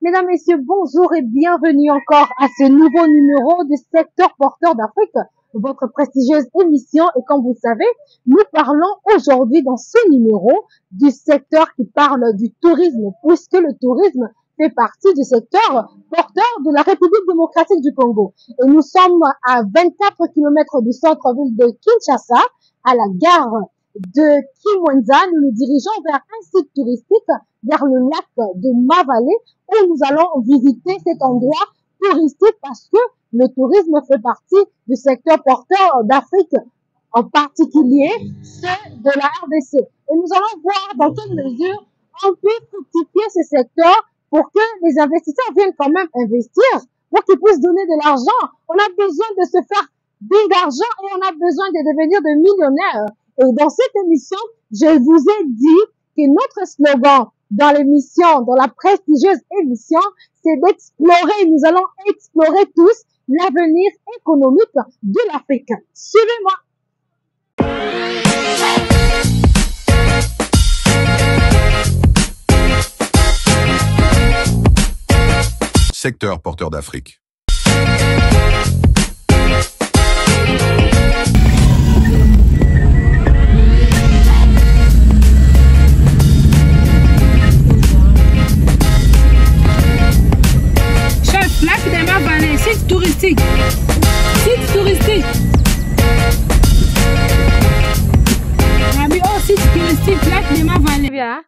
Mesdames, Messieurs, bonjour et bienvenue encore à ce nouveau numéro du secteur porteur d'Afrique, votre prestigieuse émission. Et comme vous le savez, nous parlons aujourd'hui dans ce numéro du secteur qui parle du tourisme, puisque le tourisme fait partie du secteur porteur de la République démocratique du Congo. Et nous sommes à 24 kilomètres du centre-ville de Kinshasa, à la gare de Kimwenza. Nous nous dirigeons vers un site touristique, vers le lac de Mavale, où nous allons visiter cet endroit touristique parce que le tourisme fait partie du secteur porteur d'Afrique, en particulier ceux de la RDC. Et nous allons voir dans quelle mesure on peut fructifier ce secteur pour que les investisseurs viennent quand même investir, pour qu'ils puissent donner de l'argent. On a besoin de se faire d'argent et on a besoin de devenir de millionnaires. Et dans cette émission, je vous ai dit que notre slogan dans l'émission, dans la prestigieuse émission, c'est d'explorer. Nous allons explorer tous l'avenir économique de l'Afrique. Suivez-moi. Secteur porteur d'Afrique. Lac de Mavale, site touristique. Site touristique. Oh, site touristique, lac de Mavale. Bien.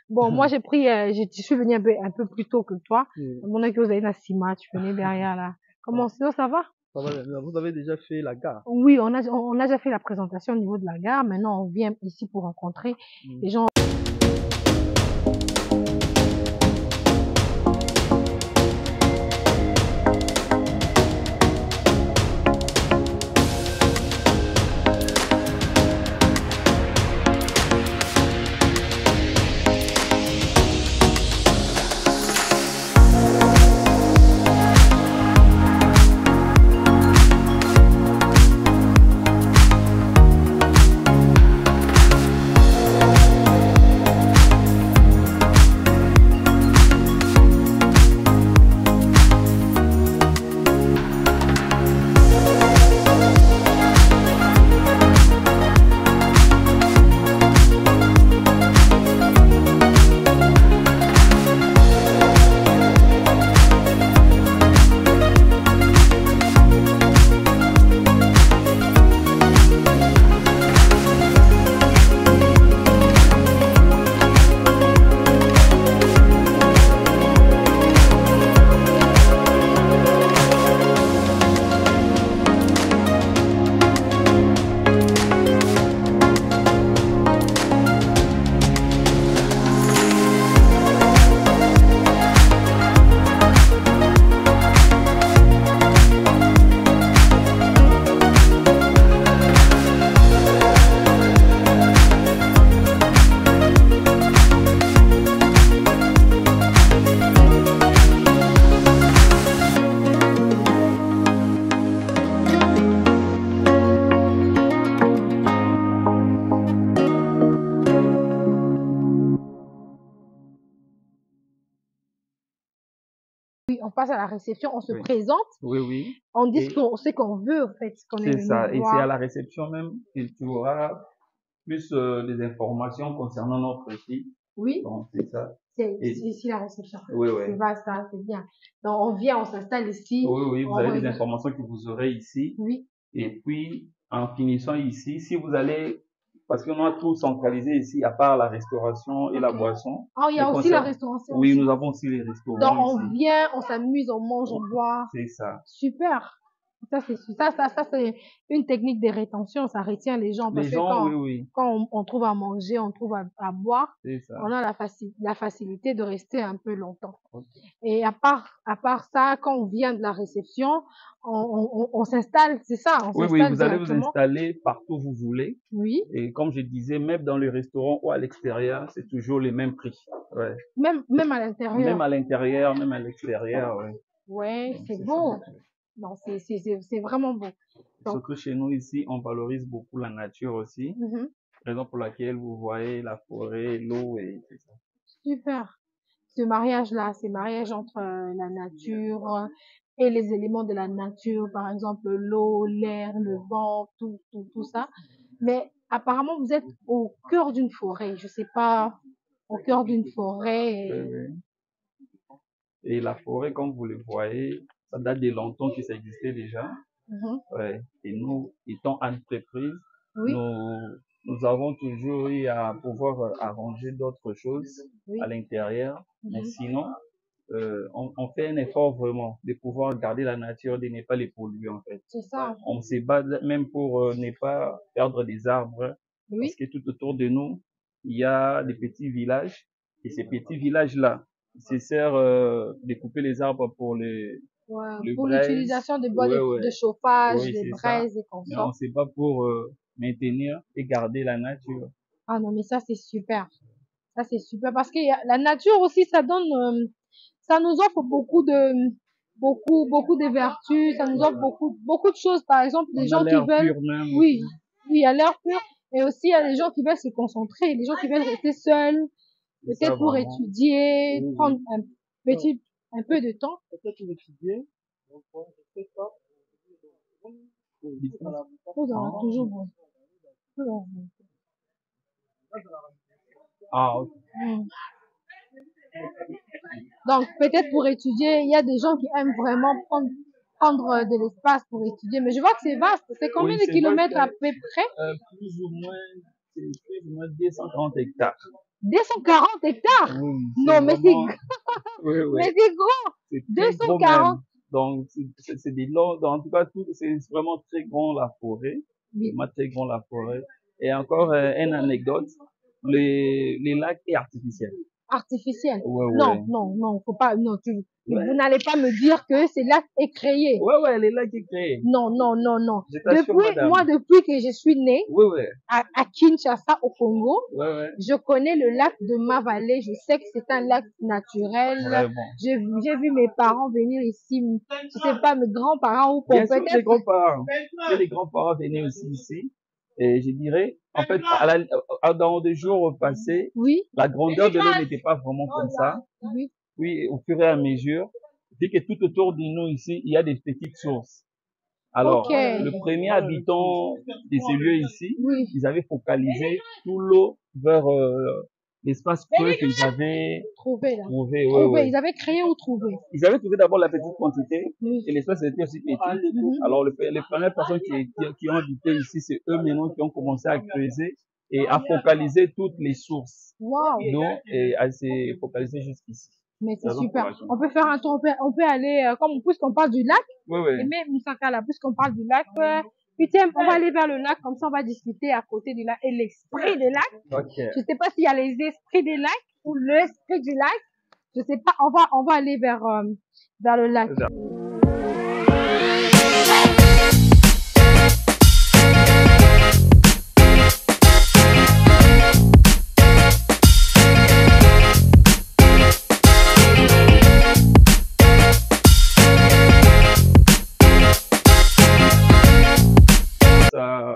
Bon, moi j'ai pris, je suis venue un peu plus tôt que toi. Mon que vous avez une Sima, tu venais derrière là. Comment sinon ça va? Ça va, vous avez déjà fait la gare? Oui, on a déjà fait la présentation au niveau de la gare. Maintenant, on vient ici pour rencontrer les gens. Oui, on passe à la réception, on se présente, Oui. on dit ce qu'on veut, en fait, ce qu'on est C'est venu ça. Et voir. c'est à la réception même que tu auras plus des informations concernant notre site. Oui, Donc, c'est ça. c'est Et- ici la réception. Oui. C'est vaste, ça, c'est bien. Donc, on vient, on s'installe ici. Oui, vous on avez des regarde. informations que vous aurez ici. Oui, Et puis, en finissant ici, si vous allez, parce qu'on a tout centralisé ici, à part la restauration et la Ok. boisson. ah, il y a Mais aussi la concernant- restauration. Oui, aussi. nous avons aussi les restaurants Donc, on ici. vient, on s'amuse, on mange, on boit. C'est ça. Super. Ça, c'est une technique de rétention. Ça retient les gens. Parce Les que gens, quand, oui. quand on trouve à manger, on trouve à boire, C'est ça. on a la facilité de rester un peu longtemps. Ok. Et à part ça, quand on vient de la réception, on s'installe, c'est ça, on Oui, s'installe vous allez vous directement. installer partout où vous voulez. Oui, Et comme je disais, même dans le restaurant ou à l'extérieur, c'est toujours les mêmes prix. Ouais. même à l'intérieur. Même à l'intérieur, même à l'extérieur, ouais. Ouais, Donc, c'est c'est beau. ça. Non, c'est vraiment beau. Donc, Surtout chez nous ici, on valorise beaucoup la nature aussi. mhm, Raison pour laquelle vous voyez la forêt, l'eau et tout ça. super. ce mariage-là, ce mariage entre la nature et les éléments de la nature, par exemple l'eau, l'air, le vent, tout ça. Mais apparemment, vous êtes au cœur d'une forêt. Je sais pas, au cœur d'une forêt. Oui, oui. Et la forêt, comme vous le voyez, ça date de longtemps que ça existait déjà. Mhm. Ouais. Et nous, étant entreprise, Oui, nous avons toujours eu à pouvoir arranger d'autres choses oui. à l'intérieur. Mais Mhm. sinon, on fait un effort vraiment de pouvoir garder la nature, de ne pas les polluer en fait. C'est ça. On se bat même pour ne pas perdre des arbres parce Oui. que tout autour de nous, il y a des petits villages et ces petits villages-là, ils se servent de couper les arbres pour Ouais, le pour braise. l'utilisation des bois Ouais, de ouais, chauffage, oui, des c'est ça. braises et Mais on consorts. se bat pour maintenir et garder la nature. Ah non, mais ça, c'est super. Ça, c'est super parce que la nature aussi, ça donne, ça nous offre beaucoup de vertus. Ça nous offre beaucoup de choses. Par exemple, des On a gens qui l'air veulent, pur même oui, aussi. oui, à l'air pur. Et aussi, il y a des gens qui veulent se concentrer, des gens qui veulent rester seuls, C'est ça peut-être pour vraiment. étudier, Oui, prendre oui. un peu de temps. Peut-être pour étudier. Vous en avez toujours besoin. Ah, ok. Mm. Donc, peut-être pour étudier, il y a des gens qui aiment vraiment prendre de l'espace pour étudier. Mais je vois que c'est vaste. C'est combien Oui, de c'est vaste. kilomètres à peu près? Plus ou moins, c'est plus ou moins 240 hectares. 240 hectares? Oui, Non, mais c'est, vraiment, oui, oui, mais c'est grand. c'est très gros 240. même. Donc, c'est des longs, en tout cas, c'est vraiment très grand la forêt. Oui. Vraiment très grand la forêt. Et encore, une anecdote, les lacs est artificiel. Artificiel. Ouais, Non, ouais. non, non, faut pas, non, Ouais, vous n'allez pas me dire que c'est là est créé. ouais, ouais, les lacs est créé. Non, non, non, non. Je t'assure, madame. Depuis que je suis née Oui, ouais, à Kinshasa, au Congo, ouais, ouais. je connais le lac de Mavale. Je sais que c'est un lac naturel. Vraiment. J'ai vu mes parents venir ici. Je sais pas, mes grands-parents ou Bien sûr, les peut-être. grands-parents. Les grands-parents venaient aussi ici. Et je dirais, en fait, dans des jours passés, Oui, la grandeur de l'eau n'était pas vraiment comme ça. oui. Puis, au fur et à mesure, vu que tout autour de nous ici, il y a des petites sources. Alors, Ok. le premier habitant de ces lieux ici, Oui. ils avaient focalisé tout l'eau vers l'espace creux qu'ils avaient Trouvé là. trouvé. Ouais, Trouvé. ouais. Ils avaient créé ou trouvé? Ils avaient trouvé d'abord la petite quantité Oui. et l'espace était aussi petit. Mhm. Alors, les premières personnes qui ont habité ici, c'est eux maintenant qui ont commencé à creuser et à focaliser toutes les sources Wow. d'eau et à se focaliser jusqu'ici. Mais c'est Raison pour super. laquelle. On peut faire un tour, on peut aller, puisqu'on parle du lac, Oui, et oui. même Moussaka là, puisqu'on parle du lac, putain, on va aller vers le lac, comme ça on va discuter à côté du lac. Et l'esprit des lacs, Ok. je sais pas s'il y a les esprits des lacs ou l'esprit du lac, je sais pas, on va aller vers le lac.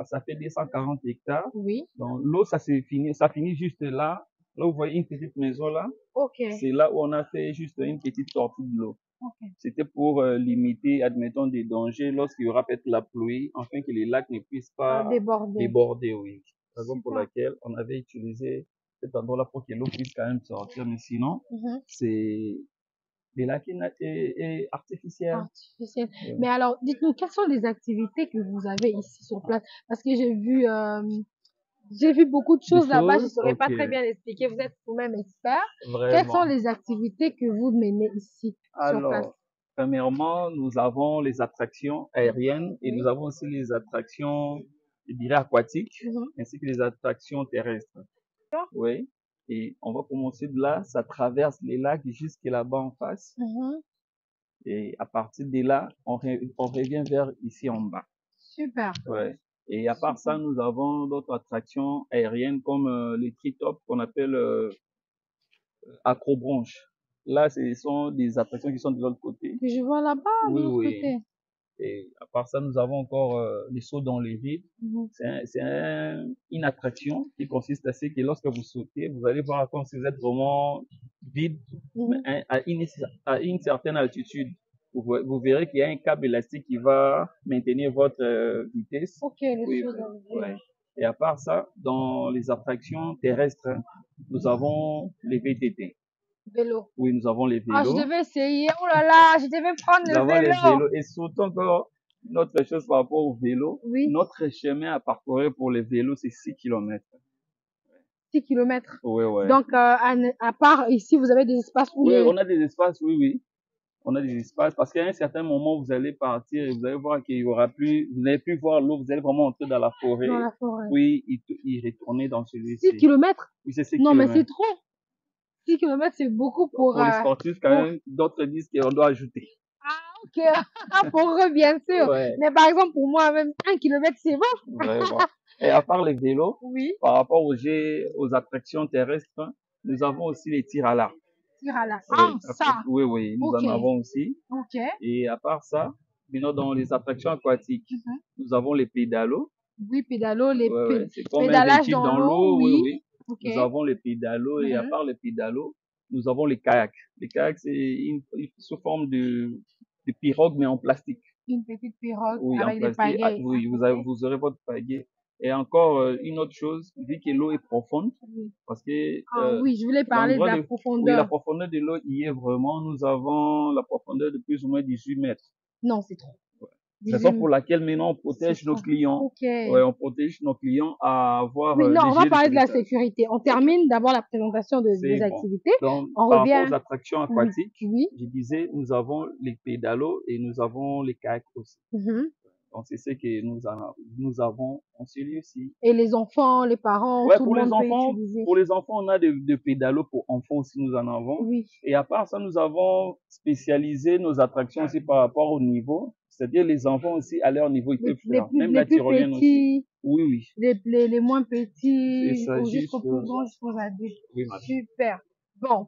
Ça fait 240 hectares. Oui, Donc, l'eau, ça finit juste là. Là, vous voyez une petite maison là. ok, C'est là où on a fait juste une petite sortie de l'eau. ok. C'était pour limiter, admettons, des dangers lorsqu'il y aura peut-être la pluie, afin que les lacs ne puissent pas Déborder. déborder, oui. Raison pour Super. laquelle on avait utilisé cet endroit-là pour que l'eau puisse quand même sortir. Mais sinon, Mhm. c'est des lacs et artificiels. Artificiel. Oui. Mais alors, dites-nous, quelles sont les activités que vous avez ici sur place? Parce que j'ai vu beaucoup de Des choses là-bas, je choses, saurais pas ok, très bien expliquer, vous êtes vous-même expert. Quelles sont vraiment. les activités que vous menez ici sur place? Alors, premièrement, nous avons les attractions aériennes et Oui. nous avons aussi les attractions, je dirais, aquatiques, Mhm. ainsi que les attractions terrestres. Oui. Et on va commencer de là, ça traverse les lacs jusqu'à là-bas en face. Mhm. Et à partir de là, on revient vers ici en bas. Super. Ouais. Et à part ça, nous avons d'autres attractions aériennes comme les tritops qu'on appelle acrobranche. Là, ce sont des attractions qui sont de l'autre côté. Que je vois là-bas, de Oui, l'autre oui. côté. Et à part ça, nous avons encore les sauts dans les vides. Une attraction qui consiste à ce que lorsque vous sautez, vous allez voir comme si vous êtes vraiment vide à une certaine altitude. Vous verrez qu'il y a un câble élastique qui va maintenir votre vitesse. Ok, les Oui, sauts dans le vide. ouais. Et à part ça, dans les attractions terrestres, nous avons les VTT. Vélo. Oui, nous avons les Ah, je vélos. devais essayer. Oh là là, je devais prendre Nous le avons les vélo. vélos. Et surtout encore, une autre chose par rapport au vélo, Oui. notre chemin à parcourir pour les vélos, c'est 6 km. 6 kilomètres. Oui, ouais. Donc, à part ici, vous avez des espaces où Oui, les... on a des espaces, oui, oui. On a des espaces parce qu'à un certain moment, vous allez partir et vous allez voir qu'il y aura plus, vous n'allez plus voir l'eau, vous allez vraiment entrer dans la forêt. Dans la forêt. Oui, y retourner dans celui-ci. 6 kilomètres? Oui, c'est 6 Non, mais c'est kilomètres. trop. 6 kilomètres, c'est beaucoup pour... Pour les sportifs, quand même, d'autres disent qu'on doit ajouter. Ah, ok. Pour eux, bien sûr. Ouais. Mais par exemple, pour moi, même 1 kilomètre, c'est bon. Vraiment. Et à part les vélos, Oui. par rapport aux attractions terrestres, nous avons aussi les tirs à l'arc. Tir à l'arc. Oui, Ah, ça. oui, oui, nous Ok. en avons aussi. Ok. Et à part ça, maintenant dans les attractions aquatiques, nous avons les pédalos. Oui, pédalo, les Ouais, ouais, c'est comme un pédalages véhicule dans dans l'eau, l'eau, oui, oui. oui. Ok. Nous avons les pédalos et à part les pédalos, nous avons les kayaks. Les kayaks, c'est sous forme de pirogue mais en plastique. Une petite pirogue Oui, en avec des plastique. pagaies. Oui, vous aurez votre pagaie. Et encore une autre chose, vu que l'eau est profonde, Oui. parce que Ah oui, je voulais parler de l'endroit la oui, la profondeur. profondeur de l'eau y est vraiment. Nous avons la profondeur de plus ou moins 18 mètres. Non, c'est trop. Raison pour laquelle maintenant on protège nos clients. Ok. Ouais, on protège nos clients à avoir Mais non, des on va jets de parler de la sauvetage. sécurité. On termine d'abord la présentation des C'est bon. activités. Donc, On par revient. rapport aux attractions aquatiques, Oui. je disais, nous avons les pédalos et nous avons les kayaks aussi. Donc, c'est ce que nous avons en celui-ci. Et les enfants, les parents, Ouais, tout pour le les monde peut enfants, utiliser. pour les enfants, on a des pédalos pour enfants aussi, nous en avons. Oui. Et à part ça, nous avons spécialisé nos attractions aussi par rapport au niveau. C'est-à-dire les enfants aussi, à leur niveau, ils peuvent faire. Même la Les plus tyrolienne aussi. petits, Oui, oui. les moins petits, C'est ça, jusqu'aux juste, plus grands, jusqu'aux adultes. Oui, madame. Super. Bon,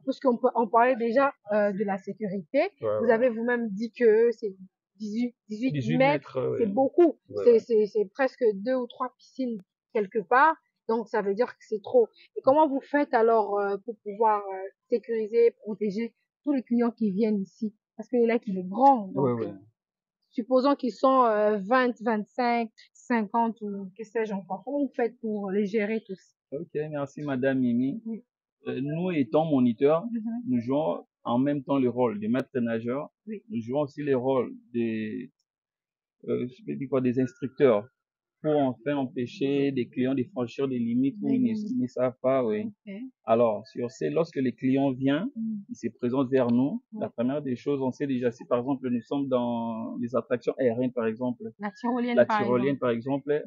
on parlait déjà de la sécurité. Ouais, Vous ouais. avez vous-même dit que c'est 18 18 mètres, mètres, c'est ouais. beaucoup. Ouais. C'est presque 2 ou 3 piscines quelque part. Donc, ça veut dire que c'est trop. Et comment vous faites alors pour pouvoir sécuriser, protéger tous les clients qui viennent ici? Parce que le lac, il est grand. Donc, Ouais, ouais. supposons qu'ils sont 20, 25, 50 ou que sais-je encore. Comment vous faites pour les gérer tous? Ok, merci Madame Mimi. Oui. Nous étant moniteurs, nous jouons en même temps le rôle de maître nageur. Oui. Nous jouons aussi le rôle je peux dire quoi, des instructeurs pour enfin empêcher des clients de franchir des limites où ils ne savent pas. Oui. Okay. Alors, sur ces, lorsque les clients viennent, ils se présentent vers nous. La première des choses, on sait déjà si par exemple nous sommes dans les attractions aériennes, par exemple, La tyrolienne, la tyrolienne, par exemple,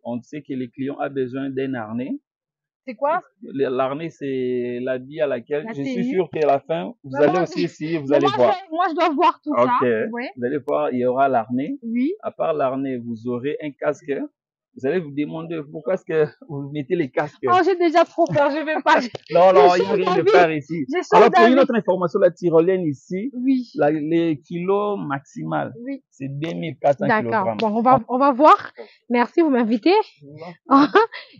on sait que les clients ont besoin d'un harnais. C'est quoi? L'arnais, c'est la bille à laquelle La je TU. suis sûr qu'à la fin, vous Mais allez moi, aussi essayer, vous allez voir. Moi, je dois voir tout Ok. ça. Oui. Vous allez voir, il y aura l'arnais. Oui. À part l'arnais, vous aurez un casque. Vous allez vous demander pourquoi est-ce que vous mettez les casques. Oh, j'ai déjà trop peur, je vais pas. Non, non, il n'y a rien de faire ici. Alors, pour une autre information, la tyrolienne ici, oui. Les kilos maximal, oui. c'est 2400 kg. D'accord. Bon, on va voir. Merci, vous m'invitez.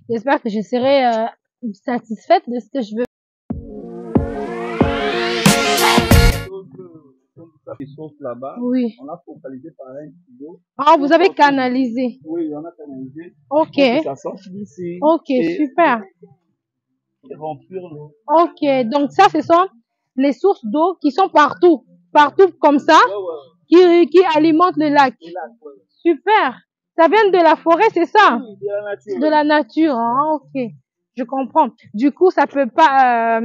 J'espère que je serai satisfaite de ce que je veux. Là-bas, oui. On a focalisé par un kilo. Ah, vous avez canalisé. Oui, on a canalisé. Ok. Ça sort d'ici. Ok, super. Et remplir l'eau. Ok, donc ça, ce sont les sources d'eau qui sont partout. Partout comme ça, qui alimentent le lac. Super. Ça vient de la forêt, c'est ça? Oui, de la nature. De la nature, hein? Ok. Je comprends. Du coup, ça peut pas,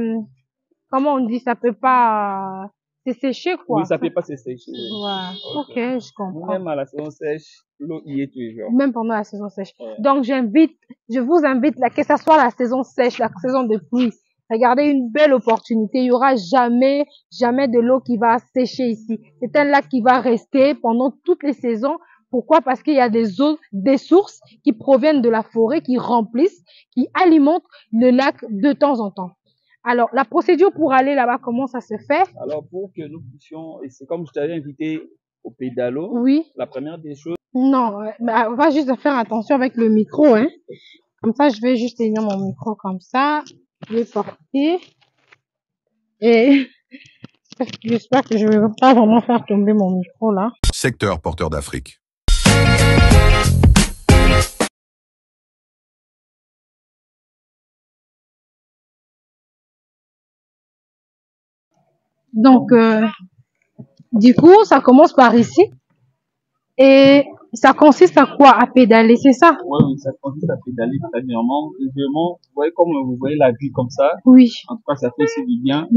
comment on dit, ça peut pas se sécher, quoi. Oui, ça peut pas se sécher. Oui. Ouais. Ok, je comprends. Même à la saison sèche, l'eau y est toujours. Même pendant la saison sèche. Ouais. Donc, je vous invite, là, que ce soit la saison sèche, la saison de pluie, regardez une belle opportunité. Il y aura jamais de l'eau qui va sécher ici. C'est un lac qui va rester pendant toutes les saisons. Pourquoi? Parce qu'il y a des sources qui proviennent de la forêt, qui remplissent, qui alimentent le lac de temps en temps. Alors, la procédure pour aller là-bas, comment ça se fait? Alors, pour que nous puissions, et c'est comme je t'avais invité au pédalo, Oui. la première des choses, Non, bah, on va juste faire attention avec le micro, hein. Comme ça, je vais juste tenir mon micro comme ça. Je vais porter. Et j'espère que je vais pas vraiment faire tomber mon micro là. Secteur porteur d'Afrique. Donc, du coup, ça commence par ici. Et ça consiste à quoi? À pédaler, c'est ça? oui, ça consiste à pédaler régulièrement. Vous voyez, comme vous voyez la vue comme ça, Oui. en tout cas, ça fait aussi du bien.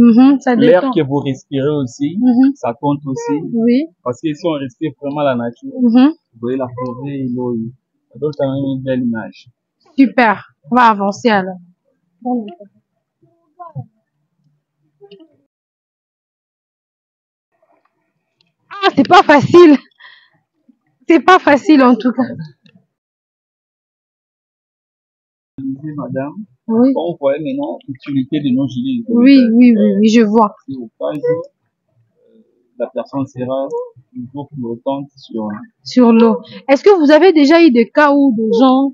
Ça L'air détend. que vous respirez aussi, ça compte aussi. Oui. Parce que si on respire vraiment la nature, Mhm. vous voyez la forêt et l'eau, ça donne quand même une belle image. Super. On va avancer alors. Ah, c'est pas facile. C'est pas facile en tout cas. Madame, Oui. comme vous voyez maintenant l'utilité de nos gilets. Oui, je vois. Si au cas où, la personne sera toujours flottante Sur l'eau. Est-ce que vous avez déjà eu des cas où des gens,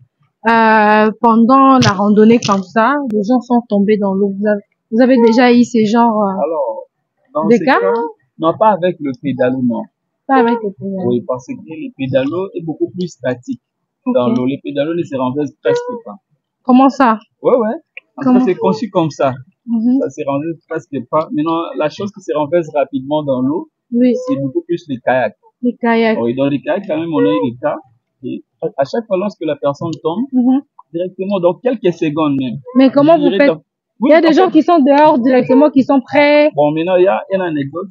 pendant la randonnée comme ça, des gens sont tombés dans l'eau? Vous avez déjà eu ces genres Alors, dans de ces cas? non, pas avec le pédalo, non. Pas avec les pédales. Oui, parce que le pédalo est beaucoup plus statique dans Ok. l'eau. Les pédalos ne se renversent presque pas. Comment ça? Ouais. En tout Comment? cas, c'est conçu comme ça. Mhm. Ça se renverse presque pas. Maintenant, la chose qui se renverse rapidement dans l'eau, Oui, c'est beaucoup plus les kayaks. les kayaks. Oui, dans les kayaks, quand même, on a eu des cas. Et à chaque fois, lorsque la personne tombe, Mhm. directement, dans quelques secondes même. Mais comment je vous dirais faites? dans- Oui, Il y a des en gens fait, qui sont dehors directement, qui sont prêts. bon, maintenant, il y a une anecdote.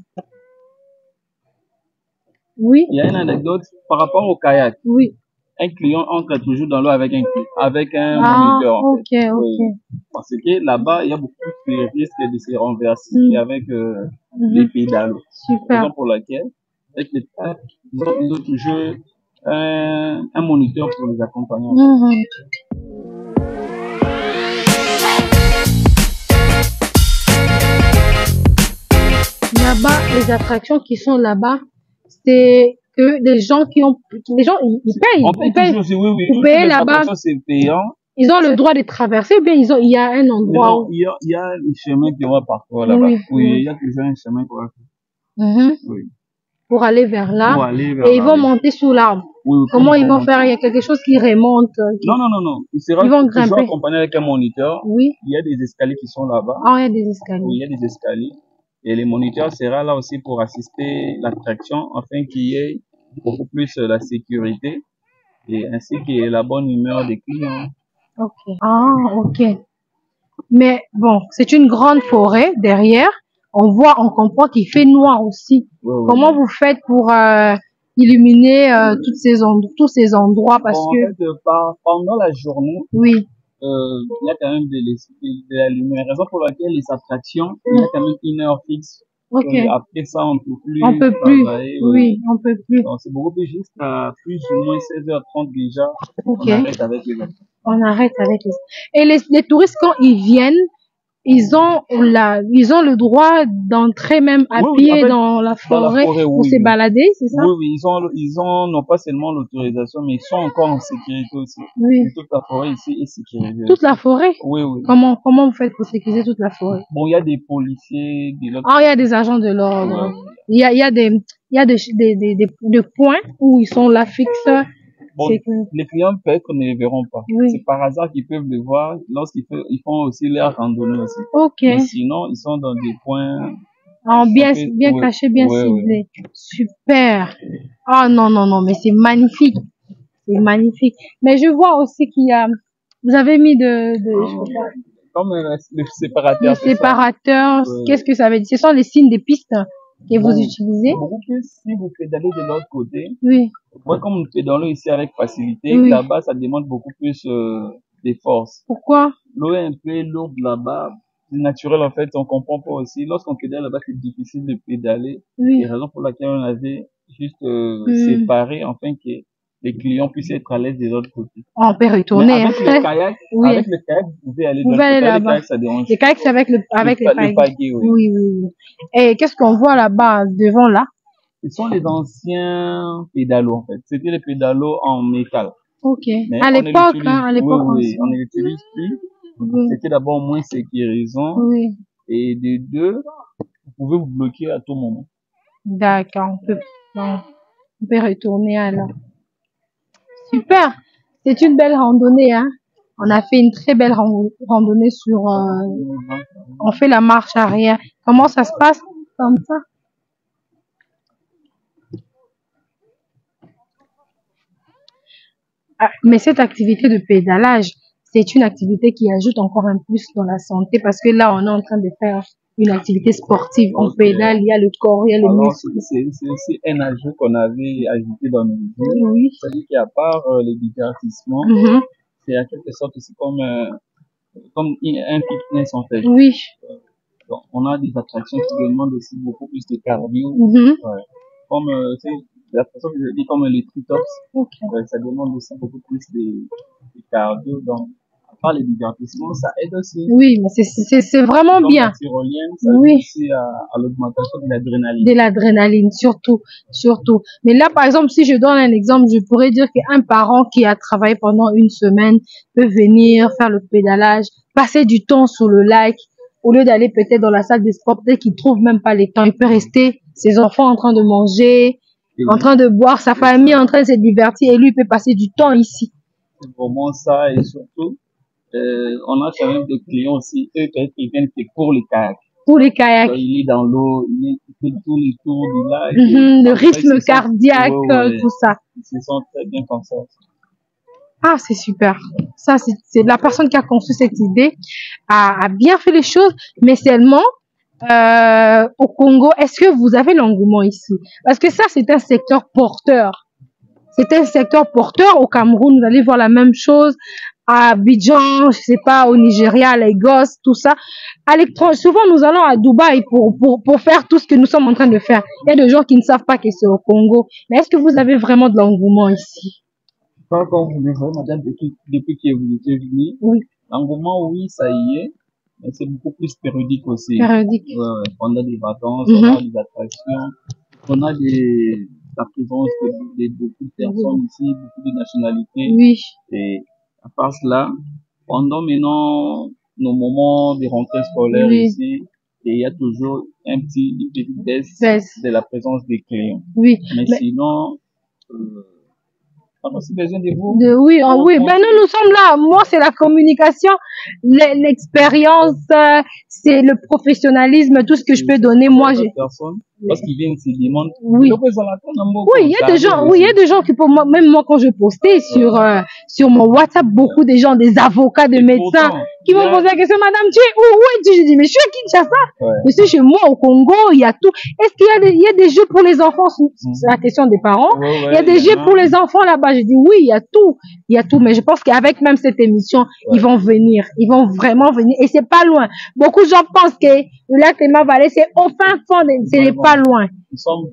Oui, Il y a une anecdote par rapport au kayak. oui. Un client entre toujours dans l'eau avec un Ah, moniteur. En fait. ok. Oui. Parce que là-bas, il y a beaucoup plus de risques de se renverser avec les Mhm. pédalos. Super. Raison pour laquelle, avec les kayaks, ils ont toujours un moniteur pour les accompagner. Mhm. Là-bas, les attractions qui sont là-bas, c'est que les gens ils payent. On paye Ils payent. toujours, oui. Vous Toutes payez les là-bas. attractions, c'est payant. Ils ont le droit de traverser, ou bien il y a un Mais endroit non, où. il y a les chemins qui vont parfois là-bas. Oui, Oui, oui. il y a toujours un chemin qu'on va faire. Mhm. Oui. Pour aller vers là. Pour aller vers Et ils là, vont oui. monter sous l'arbre. Oui, Comment ils vont monter. faire? Il y a quelque chose qui remonte. Non. Ils vont Toujours grimper. accompagné avec un moniteur. Oui. Il y a des escaliers qui sont là-bas. Ah, il y a des Oui, escaliers. il y a des escaliers. Et le moniteur sera là aussi pour assister l'attraction afin qu'il y ait beaucoup plus la sécurité et ainsi que la bonne humeur des clients. Ok. Ah, ok. Mais bon, c'est une grande forêt derrière. On comprend qu'il fait noir aussi. Oui. Comment vous faites pour illuminer tous ces endroits parce Bon, en que fait, pendant la journée, oui, il y a quand même de la lumière. Raison pour laquelle les attractions, il y a quand même une heure fixe. ok, Après ça, on peut plus on peut plus, travailler. oui, on peut plus. Donc, c'est beaucoup plus juste à plus ou moins 16h30 déjà. Ok, On arrête avec les autres. on arrête avec les. Et les touristes quand ils viennent, ils ont le droit d'entrer même à Oui, pied en fait, dans la forêt pour oui. se balader, c'est ça? Oui, ils ont non pas seulement l'autorisation, mais ils sont encore en sécurité aussi. Oui. Et toute la forêt ici est sécurisée. Toute la forêt? Oui. Comment vous faites pour sécuriser toute la forêt? Bon, il y a des policiers, Ah, il y a des agents de l'ordre. Ouais. Il y a des points où ils sont là fixes. Bon, C'est que, les clients peut-être ne les verront pas. Oui. C'est par hasard qu'ils peuvent le voir ils font aussi leur randonnée aussi. ok. Mais sinon, ils sont dans des points. Bien Oui. caché, bien Oui. ciblé. Super. Ah, non, mais c'est magnifique. C'est magnifique. Mais je vois aussi vous avez mis je sais pas, Comme le séparateur. le c'est ça. séparateur. Oui. Qu'est-ce que ça veut dire? Ce sont les signes des pistes que vous Bon, utilisez? beaucoup plus si vous pédalez de l'autre côté. Oui. Moi, comme nous pédalons ici avec facilité, Oui. là-bas, ça demande beaucoup plus de force. Pourquoi? L'eau est un peu lourde là-bas. C'est naturel, en fait, on comprend pas aussi. Lorsqu'on pédale là-bas, c'est difficile de pédaler. Oui. Et raison pour laquelle on avait juste Hmm. séparé, afin que les clients puissent être à l'aise des autres côtés. On peut Mais retourner. avec le kayak, Oui. vous pouvez aller de Vous l'autre pouvez aller côté. Avec là-bas. le kayak, ça dérange. Les kayaks, c'est avec les Le pagaies. pagaie, oui. Oui. Et qu'est-ce qu'on voit là-bas, devant là? Ce sont les anciens pédalos, en fait. C'était les pédalos en métal. Ok. Mais À on ne l'époque, l'utilise, hein, à l'époque. oui, on ne l'utilise plus. Oui. C'était d'abord moins sécurisant. Oui. Et de deux, vous pouvez vous bloquer à tout moment. D'accord. Bon, on peut retourner alors. Super. C'est une belle randonnée, hein. On a fait une très belle randonnée sur, on fait la marche arrière. Comment ça se passe comme ça? Ah, mais cette activité de pédalage, c'est une activité qui ajoute encore un plus dans la santé parce que là, on est en train de faire une activité sportive. On Ok. pédale, il y a le corps, il y a les Alors, muscles. c'est aussi un ajout qu'on avait ajouté dans nos vies. Oui. C'est-à-dire qu'à part les divertissements, Mhm. c'est en quelque sorte aussi comme un fitness en fait. Oui. Donc, on a des attractions qui demandent aussi beaucoup plus de cardio. Mhm. Ouais. Comme, tu sais, la façon que je dis comme les tritops, Ok. ça demande aussi beaucoup plus de cardio. Donc, à part les divertissements, ça aide aussi. Oui, mais c'est vraiment Comme bien. la tyrolienne, ça Oui. aide aussi à l'augmentation de l'adrénaline. De l'adrénaline, surtout, surtout. Mais là, par exemple, si je donne un exemple, je pourrais dire qu'un parent qui a travaillé pendant une semaine peut venir faire le pédalage, passer du temps sur le lac, au lieu d'aller peut-être dans la salle de sport, peut-être qu'il trouve même pas les temps. Il peut rester, ses enfants en train de manger, Et en train de boire, sa famille en train de se divertir, et lui il peut passer du temps ici. c'est vraiment ça. Et surtout, on a quand même des clients aussi, eux, qui viennent pour les kayaks. Pour les kayaks. Donc, il est dans l'eau, il fait tous les tours du lac. Le En fait, rythme ils se sentent- cardiaque, ouais, tout ça. ils se sentent très bien comme ça. Ah, c'est super. Ça, c'est la personne qui a conçu cette idée a bien fait les choses, mais seulement au Congo, est-ce que vous avez l'engouement ici? Parce que ça, c'est un secteur porteur. C'est un secteur porteur. Au Cameroun, vous allez voir la même chose. À Abidjan, je sais pas, au Nigeria, à Lagos, tout ça. À l'étranger, souvent, nous allons à Dubaï pour faire tout ce que nous sommes en train de faire. Il y a des gens qui ne savent pas que c'est au Congo. Mais est-ce que vous avez vraiment de l'engouement ici? Quand vous le voyez, madame, depuis que vous étiez venue, Oui, l'engouement, oui, ça y est, mais c'est beaucoup plus périodique aussi. périodique. Ouais, on a des vacances, on a des attractions, on a la présence de beaucoup de personnes ici, beaucoup de nationalités. Oui, Et à part cela, pendant maintenant nos moments de rentrée scolaire Oui. ici, et il y a toujours une petite baisse Baisse. de la présence des clients. oui. Mais Mais- sinon, on a aussi besoin de vous. oui, On- oui. on- Ben nous sommes là. Moi, c'est la communication, l'expérience, c'est le professionnalisme, tout ce que je peux donner. Moi, j'ai. personnes, parce qu'ils viennent, ils se demandent. Oui. Oui, il y a des gens, oui, il y a des gens qui, pour moi, même moi, quand je postais sur mon WhatsApp, beaucoup de gens, des avocats, des médecins, qui m'ont posé la question, madame, tu es où es-tu? Je dis, mais je suis à Kinshasa. Ouais. Je suis chez moi au Congo, il y a tout. Est-ce qu'il y a des jeux pour les enfants? C'est la question des parents. Il y a des jeux pour les enfants là-bas. Je dis, oui, il y a tout. Il y a tout. Mais je pense qu'avec même cette émission, ils vont venir. Ils vont vraiment venir. Et c'est pas loin. Beaucoup de gens pensent que le lac Léman Vallée, c'est au fin fond, c'est pas loin. Nous sommes,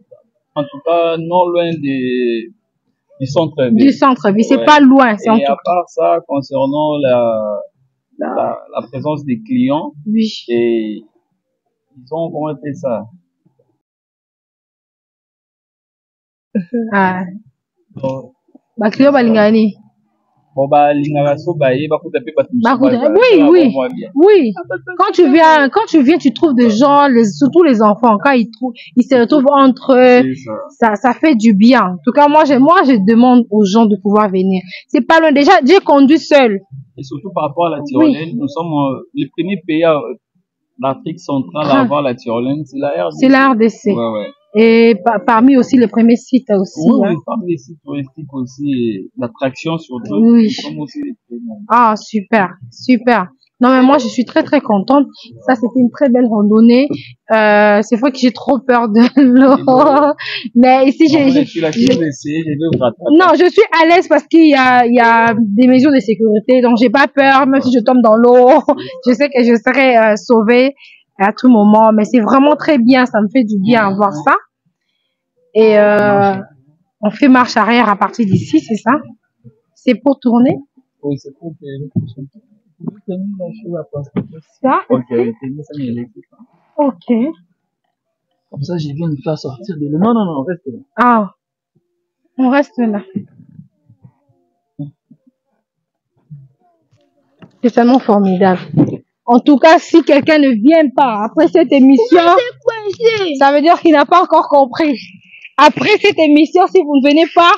en tout cas, non loin du centre-ville. Du centre-ville, c'est Ouais. pas loin. C'est en Et tout à part ça, concernant la présence des clients, Oui. et ils ont comment fait ça? Ah. Donc, Bakrio Balingani. bon, bah, l'ingaraso, bah, il va coûter pas tout Oui. Oui. Quand tu viens, tu trouves des gens, surtout les enfants, quand ils se retrouvent entre eux, ça fait du bien. En tout cas, moi, je demande aux gens de pouvoir venir. C'est pas loin. Déjà, j'ai conduit seul. Et surtout par rapport à la tyrolienne, nous sommes les premiers pays d'Afrique centrale à avoir la tyrolienne, c'est la RDC. C'est la RDC. Ouais. Et parmi aussi les premiers sites aussi. Oui, parmi les sites touristiques aussi, et l'attraction surtout. Oui. Nous sommes aussi les premiers. Ah, super. Non, mais moi, je suis très, très contente. Ça, c'était une très belle randonnée. C'est vrai que j'ai trop peur de l'eau. Mais ici, Je vais vous rattraper. Non, je suis à l'aise parce qu'il y a des mesures de sécurité. Donc, j'ai pas peur, même si je tombe dans l'eau. Je sais que je serai sauvée à tout moment. Mais c'est vraiment très bien. Ça me fait du bien à voir ça. Et on fait marche arrière à partir d'ici, c'est ça? C'est pour tourner? Oui, c'est pour que Ça? Ok. Ok. Comme ça, je viens me faire sortir de là. Non, non, non, reste là. Ah, on reste là. C'est vraiment formidable. En tout cas, si quelqu'un ne vient pas après cette émission, ça veut dire qu'il n'a pas encore compris. Après cette émission, si vous ne venez pas,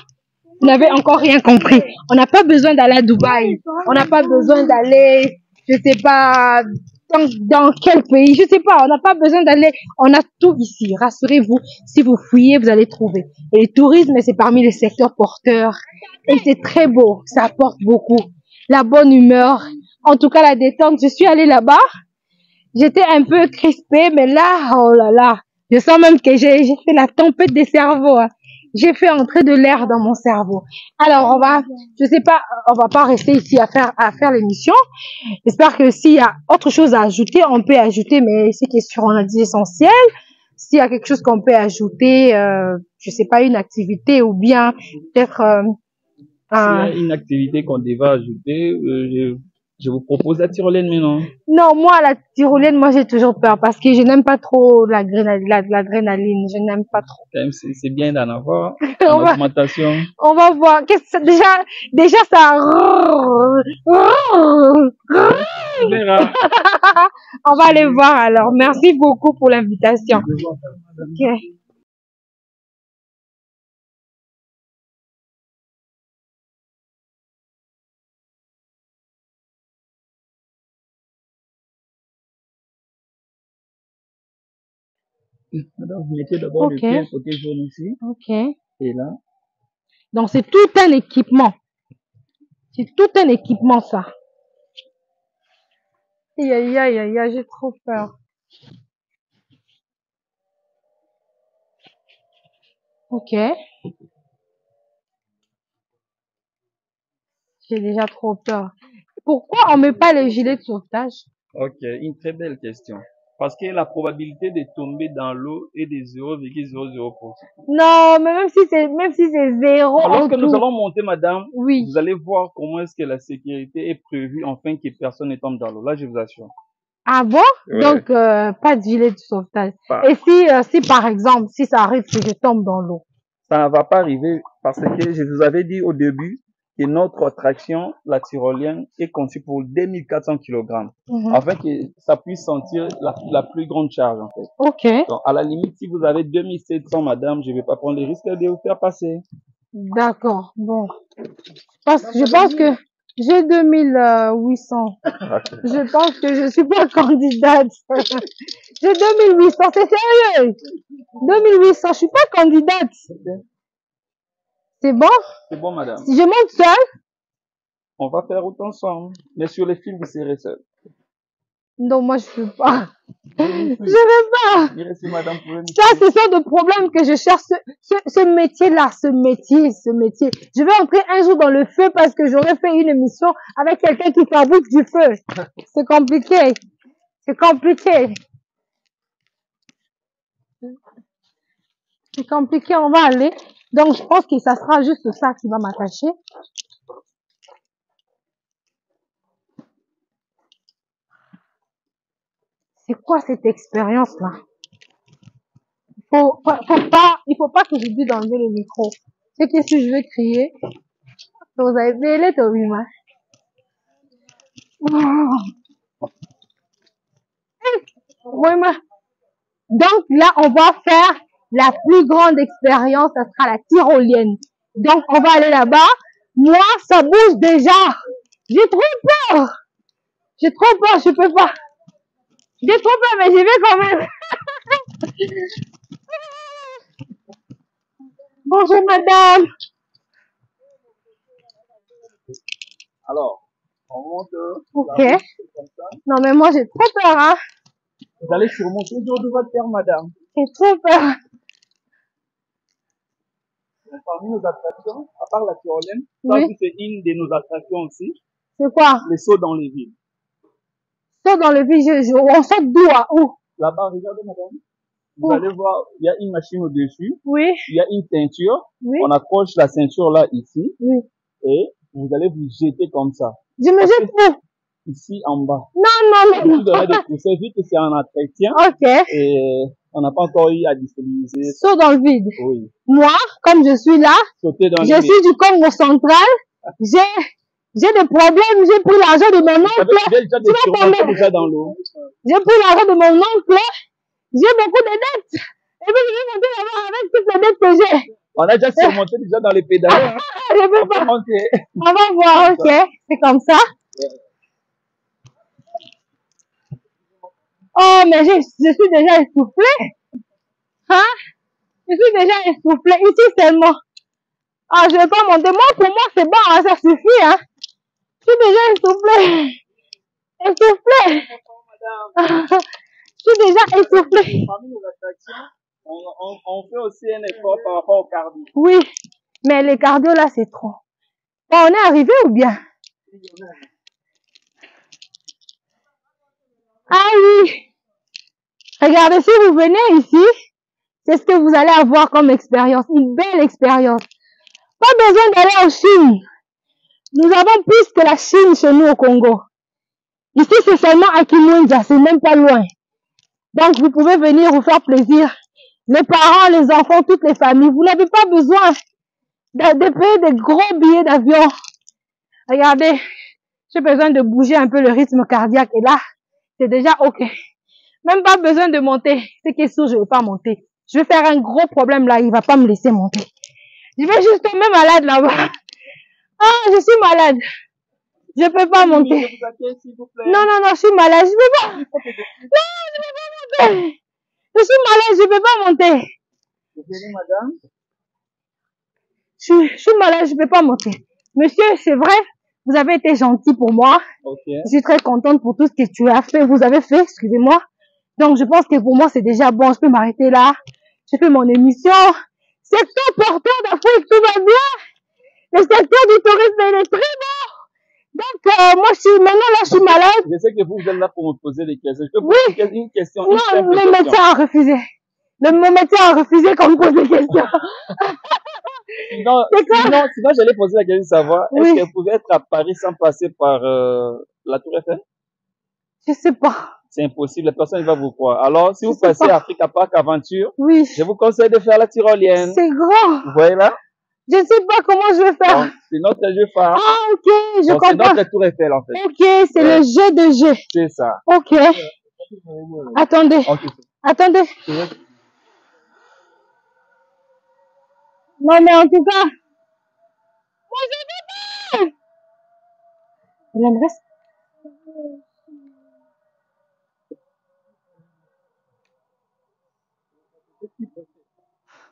vous n'avez encore rien compris. On n'a pas besoin d'aller à Dubaï. On n'a pas besoin d'aller, je sais pas, dans quel pays, je sais pas. On n'a pas besoin d'aller. On a tout ici. Rassurez-vous, si vous fouillez, vous allez trouver. Et le tourisme, c'est parmi les secteurs porteurs. Et c'est très beau. Ça apporte beaucoup. La bonne humeur. En tout cas, la détente. Je suis allée là-bas. J'étais un peu crispée, mais là, oh là là. Je sens même que j'ai fait la tempête des cerveaux. Hein. J'ai fait entrer de l'air dans mon cerveau. Alors, je sais pas, on va pas rester ici à faire l'émission. J'espère que s'il y a autre chose à ajouter, on peut ajouter, mais c'est question, on a dit essentiel. S'il y a quelque chose qu'on peut ajouter, je sais pas, une activité ou bien peut-être, S'il y a une activité qu'on devait ajouter, je vous propose la tyrolienne maintenant. Non, moi, la tyrolienne, moi, j'ai toujours peur parce que je n'aime pas trop l'adrénaline. Je n'aime pas trop. C'est bien d'en avoir en augmentation. On va voir. Déjà, ça. On verra. On va aller voir alors. Merci beaucoup pour l'invitation. Ok. Madame, vous mettez d'abord le pied côté jaune ici. Ok. Et là. Donc, c'est tout un équipement. C'est tout un équipement, ça. Aïe, aïe, aïe, aïe, aïe, j'ai trop peur. Ok. J'ai déjà trop peur. Pourquoi on met pas les gilets de sauvetage? Ok, une très belle question. Parce que la probabilité de tomber dans l'eau est de 0,00%. Non, mais même si c'est zéro. Alors que nous allons monter, madame, oui. Vous allez voir comment est-ce que la sécurité est prévue afin que personne ne tombe dans l'eau. Là, je vous assure. Ah bon? Ouais. Donc, pas de gilet de sauvetage. Pas. Et si par exemple, si ça arrive que je tombe dans l'eau? Ça ne va pas arriver parce que je vous avais dit au début que notre attraction, la tyrolienne, est conçue pour 2400 kg. Afin que ça puisse sentir la plus grande charge, en fait. Ok. Donc, à la limite, si vous avez 2700, madame, je ne vais pas prendre le risque de vous faire passer. D'accord. Bon. Je pense que j'ai 2800. Je pense que je suis pas candidate. J'ai 2800, c'est sérieux. 2800, je suis pas candidate. C'est bon? C'est bon, madame. Si je monte seule? On va faire autant ensemble. Mais sur les films, vous serez seul. Non, moi, je veux pas. Je veux pas. Merci, madame, ça, ce sont des problèmes que je cherche. Ce métier-là, ce métier. Je vais entrer un jour dans le feu parce que j'aurais fait une émission avec quelqu'un qui fabrique du feu. C'est compliqué. C'est compliqué. C'est compliqué, on va aller. Donc, je pense que ça sera juste ça qui va m'attacher. C'est quoi cette expérience-là? Il faut pas que j'oublie d'enlever le micro. C'est que si je vais crier, vous avez les tobimas. Donc là, on va faire la plus grande expérience, ça sera la tyrolienne. Donc, on va aller là-bas. Moi, ça bouge déjà. J'ai trop peur. J'ai trop peur, je peux pas. J'ai trop peur, mais j'y vais quand même. Bonjour, madame. Alors, on monte. Ok. Non, mais moi, j'ai trop peur, hein. Vous allez surmonter le dos de votre terre, madame. J'ai trop peur. Parmi nos attractions, à part la tyrolienne, oui. Ça, c'est une de nos attractions aussi. C'est quoi? Les sauts dans les villes. Saut dans le vide, on saute d'où à où? Là-bas, regardez, madame. Vous allez voir, il y a une machine au-dessus. Oui. Il y a une ceinture. Oui. On accroche la ceinture là, ici. Oui. Et vous allez vous jeter comme ça. Je me jette où? Ici, en bas. Non. Vous devez de pousser vite que c'est un entretien. Ok. Et On n'a pas encore eu à disponibiliser. Saut dans le vide. Oui. Moi, comme je suis là, Sauter dans je suis du Congo central, j'ai des problèmes, j'ai pris l'argent de mon oncle. Déjà dans l'eau. J'ai pris l'argent de mon oncle, j'ai beaucoup de dettes. Et puis je vais monter là-bas avec toutes les dettes que j'ai. On a déjà surmonté déjà dans les pédales. Hein. Je peux pas. On va voir, ok. C'est comme ça. Oh, mais je suis déjà essoufflée. Hein? Je suis déjà essoufflée. Ici seulement. Ah, je vais pas monter. Moi, pour moi, c'est bon, hein, ça suffit, hein. Je suis déjà essoufflée. Essoufflée. Je suis déjà essoufflée. Parmi nos attractions, on fait aussi un effort par rapport au cardio. Oui, mais les cardio là, c'est trop. Bon, on est arrivé ou bien? Ah oui. Regardez, si vous venez ici, c'est ce que vous allez avoir comme expérience. Une belle expérience. Pas besoin d'aller en Chine. Nous avons plus que la Chine chez nous au Congo. Ici, c'est seulement à Kimwinja, c'est même pas loin. Donc, vous pouvez venir vous faire plaisir. Les parents, les enfants, toutes les familles. Vous n'avez pas besoin de payer des gros billets d'avion. Regardez, j'ai besoin de bouger un peu le rythme cardiaque. Et là, c'est déjà OK. Même pas besoin de monter. C'est qui est sûr, je ne vais pas monter. Je vais faire un gros problème là, il ne va pas me laisser monter. Je vais juste tomber malade là-bas. Ah, je suis malade. Je peux pas monter. Non, non, non, je suis malade. Je peux pas. Non, je peux pas monter. Je suis malade, je peux pas monter. Je suis malade, je peux pas monter. Monsieur, c'est vrai, vous avez été gentil pour moi. Okay. Je suis très contente pour tout ce que tu as fait. Vous avez fait, excusez-moi. Donc, je pense que pour moi, c'est déjà bon. Je peux m'arrêter là. J'ai fait mon émission. Secteur porteur d'Afrique, tout va bien. Le secteur du tourisme, il est très bon. Donc, moi, maintenant, là, je suis malade. Je sais que vous êtes là pour me poser des questions. Je peux Oui. poser une question. Non, le médecin a refusé. Mon médecin a refusé qu'on me pose des questions. sinon, j'allais poser la question de savoir, Oui. est-ce que vous pouvez être à Paris sans passer par la Tour Eiffel? Je sais pas. C'est impossible, personne ne va vous croire. Alors, si Je vous sais passez pas. à Africa Park Aventure, Oui. je vous conseille de faire la tyrolienne. C'est grand. Vous voyez là? Je ne sais pas comment je vais faire. Donc, c'est notre jeu phare. Ah, ok, je Donc, c'est comprends. notre Tour Eiffel, en fait. Ok, c'est le jeu de jeu. C'est ça. Ok. Attendez. Ok. Attendez. Non, mais en tout cas. Moi, je veux pas. Il en reste.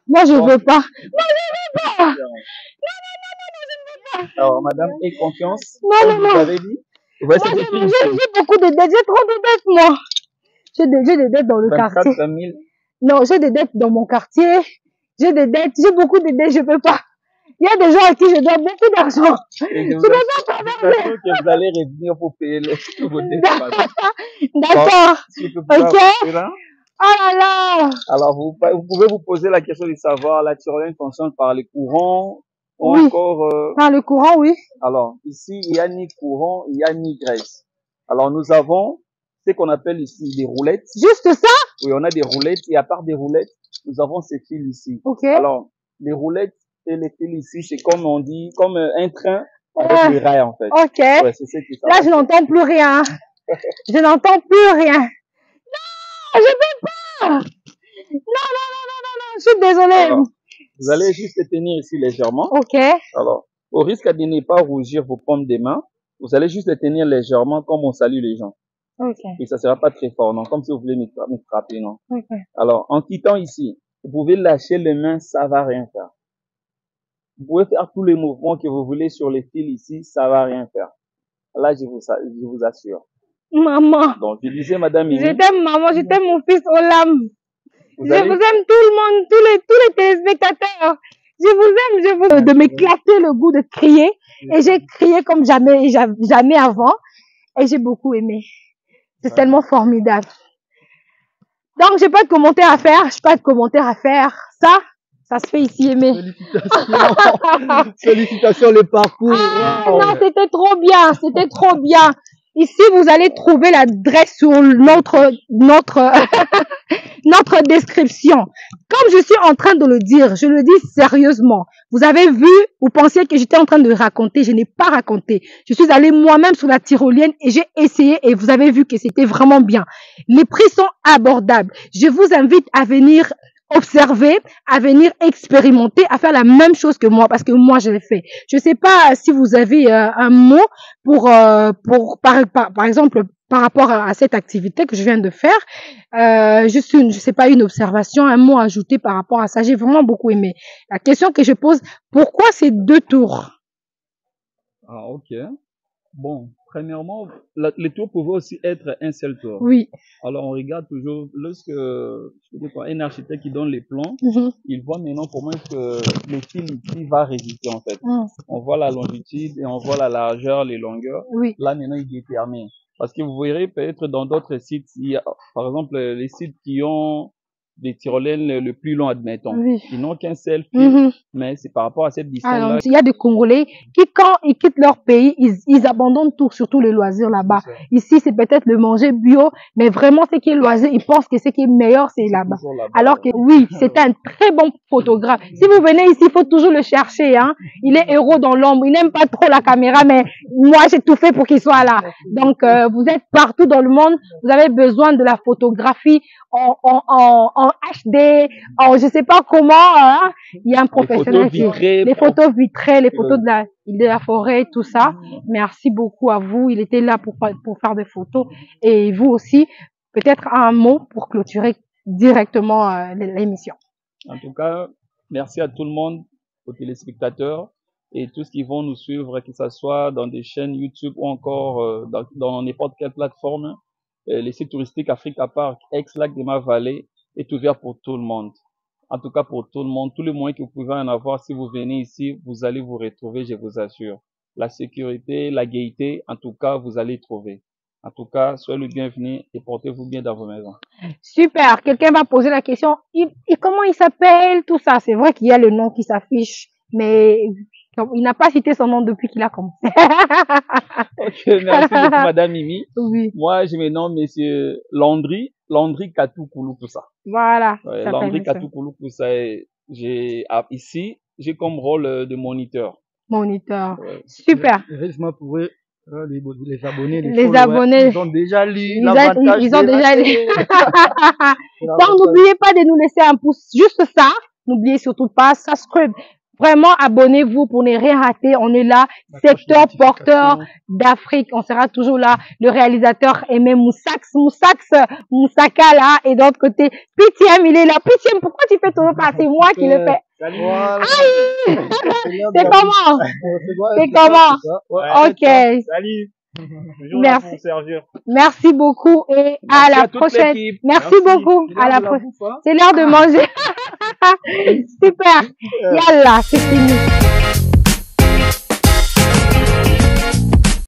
Moi, je veux pas. Moi, je veux pas. Non, je ne veux pas. Alors, madame, aie confiance. Non, Comme non, vous non. avez dit. Vous voyez, Moi, c'est écrit ici. j'ai beaucoup de dettes. J'ai trop de dettes, moi. J'ai des dettes dans le 24 quartier. 000. Non, j'ai des dettes dans mon quartier. J'ai des dettes. J'ai beaucoup de dettes. Je peux pas. Il y a des gens à qui je dois beaucoup d'argent. Et Je peux pas traverser. sûr que vous allez revenir pour payer vos dettes, madame. D'accord. Si je peux pouvoir Ok. vous là. Oh là là. Alors, vous pouvez vous poser la question de savoir, la tyrolienne fonctionne par les courants ou Oui. encore... Par le courant, oui. Alors, ici, il n'y a ni courant, il n'y a ni graisse. Alors, nous avons ce qu'on appelle ici des roulettes. Juste ça? Oui, on a des roulettes et à part des roulettes, nous avons ces fils ici. Ok. Alors, les roulettes et les fils ici, c'est comme on dit, comme un train avec les rails en fait. Ok. Ouais, c'est ça qui Là, je n'entends plus rien. Je n'entends plus rien. Non, je peux pas. Non, non, non, non, non, non. Je suis désolée. Alors, vous allez juste tenir ici légèrement. Ok. Alors, au risque de ne pas rougir vos paumes des mains, vous allez juste les tenir légèrement comme on salue les gens. Ok. Et ça sera pas très fort, non? Comme si vous voulez me frapper, non? Ok. Alors, en quittant ici, vous pouvez lâcher les mains, ça va rien faire. Vous pouvez faire tous les mouvements que vous voulez sur les fils ici, ça va rien faire. Là, je vous assure. Maman. Donc, je disais, madame Mimi, Je t'aime, maman. Je t'aime, mon fils Olam. vous Je allez, vous aime tout le monde, tous les téléspectateurs. Je vous aime, de m'éclater le goût de crier. Et j'ai crié comme jamais avant. Et j'ai beaucoup aimé. C'est tellement formidable. Donc, j'ai pas de commentaire à faire. J'ai pas de commentaire à faire. Ça se fait ici aimer. Félicitations. Félicitations, le parcours. Ah, non, c'était trop bien. C'était trop bien. Ici, vous allez trouver l'adresse sur notre notre description. Comme je suis en train de le dire, je le dis sérieusement. Vous avez vu, vous pensiez que j'étais en train de raconter, je n'ai pas raconté. Je suis allée moi-même sur la tyrolienne et j'ai essayé et vous avez vu que c'était vraiment bien. Les prix sont abordables. Je vous invite à venir observer, à venir expérimenter, à faire la même chose que moi, parce que moi je l'ai fait. Je sais pas si vous avez un mot pour par exemple par rapport à cette activité que je viens de faire, juste je sais pas, une observation, un mot ajouté par rapport à ça. J'ai vraiment beaucoup aimé. La question que je pose, pourquoi ces 2 tours? Ah, ok. Bon, premièrement, les tours pouvaient aussi être un seul tour. Oui. Alors, on regarde toujours, lorsque un architecte qui donne les plans, il voit maintenant comment est-ce que le fil ici va résister, en fait. On voit la longitude et on voit la largeur, les longueurs. Oui. Là, maintenant, il détermine. Parce que vous verrez peut-être dans d'autres sites, il y a, par exemple, les sites qui ont des tyroliennes le plus long, admettons. Oui. Ils n'ont qu'un seul fil, mais c'est par rapport à cette distance-là. Alors, il y a des Congolais qui, quand ils quittent leur pays, ils abandonnent tout, surtout les loisirs là-bas. Ici, c'est peut-être le manger bio, mais vraiment, ce qui est loisir, ils pensent que ce qui est meilleur, c'est là-bas. Alors que oui, c'est un très bon photographe. Si vous venez ici, il faut toujours le chercher, hein. Il est héros dans l'ombre. Il n'aime pas trop la caméra, mais moi, j'ai tout fait pour qu'il soit là. Donc, vous êtes partout dans le monde. Vous avez besoin de la photographie en HD, je sais pas comment, hein. Il y a un professionnel qui les photos vitrées, les photos de la forêt, tout ça. Merci beaucoup à vous. Il était là pour faire des photos. Et vous aussi, peut-être un mot pour clôturer directement l'émission. En tout cas, merci à tout le monde, aux téléspectateurs et tous qui vont nous suivre, que ce soit dans des chaînes YouTube ou encore dans n'importe quelle plateforme. Les sites touristiques Africa Park, ex-lac de ma vallée, est ouvert pour tout le monde. En tout cas, pour tout le monde, tous les moyens que vous pouvez en avoir, si vous venez ici, vous allez vous retrouver, je vous assure. La sécurité, la gaieté, en tout cas, vous allez trouver. En tout cas, soyez le bienvenu et portez-vous bien dans vos maisons. Super. Quelqu'un va poser la question, comment il s'appelle, tout ça. C'est vrai qu'il y a le nom qui s'affiche, mais il n'a pas cité son nom depuis qu'il a commencé. Ok, merci beaucoup, Madame Mimi. Oui. Moi, je me nomme Monsieur Landry Katoukoulou Poussa. Voilà. Landry Katoukoulou Poussa. Ici, j'ai comme rôle de moniteur. Moniteur. Super. Effectivement, pour eux, les abonnés, les abonnés, ils ont déjà lu. Ils ont déjà lu. Donc, n'oubliez pas de nous laisser un pouce. Juste ça. N'oubliez surtout pas, subscribe. Vraiment, abonnez-vous pour ne rien rater. On est là, secteur porteur d'Afrique. On sera toujours là. Le réalisateur Aimé Moussaka là. Et d'autre côté, Pitiam, il est là. Pitiam, pourquoi tu fais toujours pas? C'est moi qui le fais. Salut. C'est comment? C'est comment? Ok. Salut. Merci. Merci beaucoup et à la prochaine. Merci beaucoup. À la prochaine. C'est l'heure de manger. Super. Yallah, c'est fini.